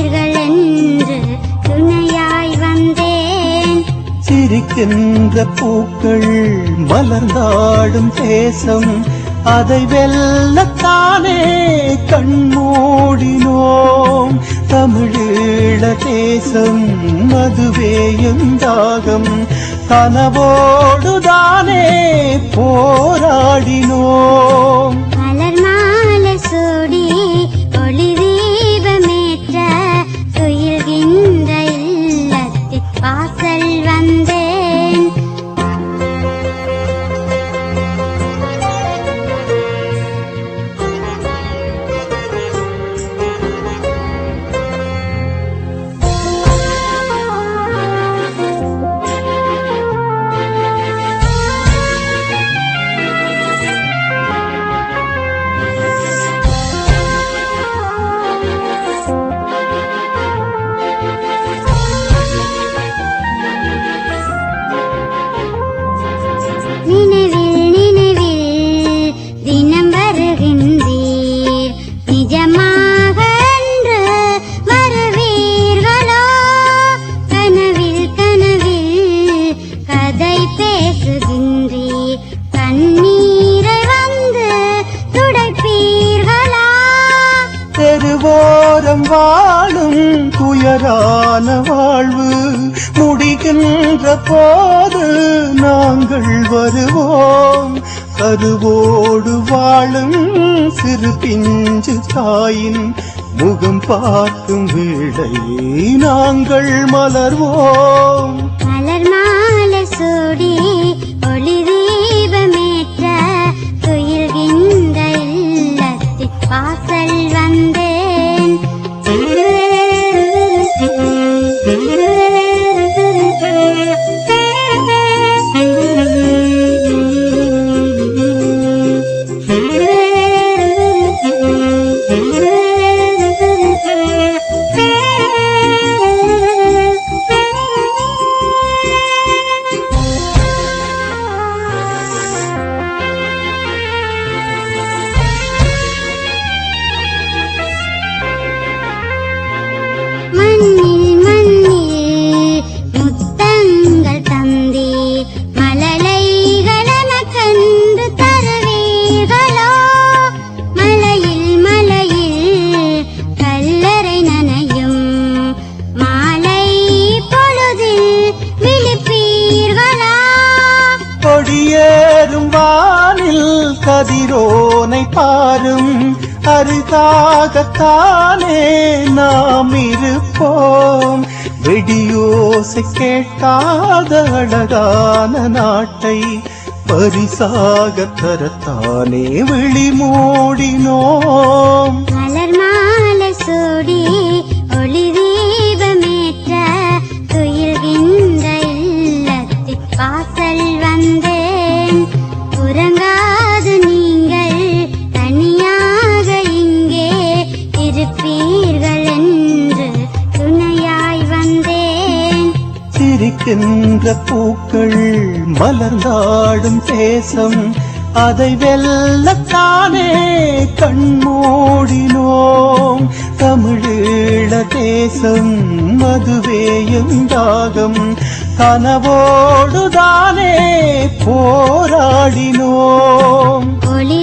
இருப்பீர்கள் என்று துணையாய் வந்தேன். சிரிக்கின்ற பூக்கள் மலர்ந்தாடும் தேசம், அதை வெல்லத்தானே கண்மூடினோம். தமிழீழ தேசம் அதுவே எந்தாகம், கனவோடுதானே போராடினோம். மலர் மாலை சூடி ஒளி தீபமேற்ற துயில்கின்ற இல்லத்தில் வாசல் வந்தேன். நினைவில் நினைவில் தினம் வருகின்றீர், நிஜமாக அன்று வருவீர்களோ? கனவில் கனவில் கதை பேசுகின்றீர், கண்ணீரை வந்து துடைப்பீர்களா? தெருவோரம் வாழும் துயரான வாழ்வு முடிகின்ற போது நாங்கள் வருவோம். கருவோடு வாழும் சிறு பிஞ்சு தாயின் முகம் பார்க்கும் வேளை நாங்கள் மலர்வோம். மலர் மாலை சூடி ஒளி தீபமேற்ற துயில்கின்ற இல்லத்தில் வாசல் வந்தேன். மண்ணில் மண்ணில் முத்தங்கள் தந்தி மழலைகளென கண்டு தருவீர்களோ? மலையில் மலையில் கல்லறை நனையும் மாலை பொழுதில் விழிப்பீர்களா? கொடியேறும் வானில் கதிரோனை பாரும், அரிதாகத்தானே நாம் இருப்போம். வெடியோசை கேட்காத அழகான நாட்டை பரிசாக தரத்தானே விழி மூடினோம். மலர் மாலை சூடி ஒளி தீபமேற்ற துயில்கின்ற இல்லத்தில் வாசல் வந்தேன். உறங்காது நீங்கள் தனியாக இங்கே இருப்பீர்கள் என்று துணையாய் வந்தேன். சிரிக்கின்ற பூக்கள் மலர்ந்தாடும் தேசம், அதை வெல்லத்தானே கண்மூடினோம். தமிழீழ தேசம் அதுவே எந்தாகம், கனவோடுதானே போராடினோம். ஒளி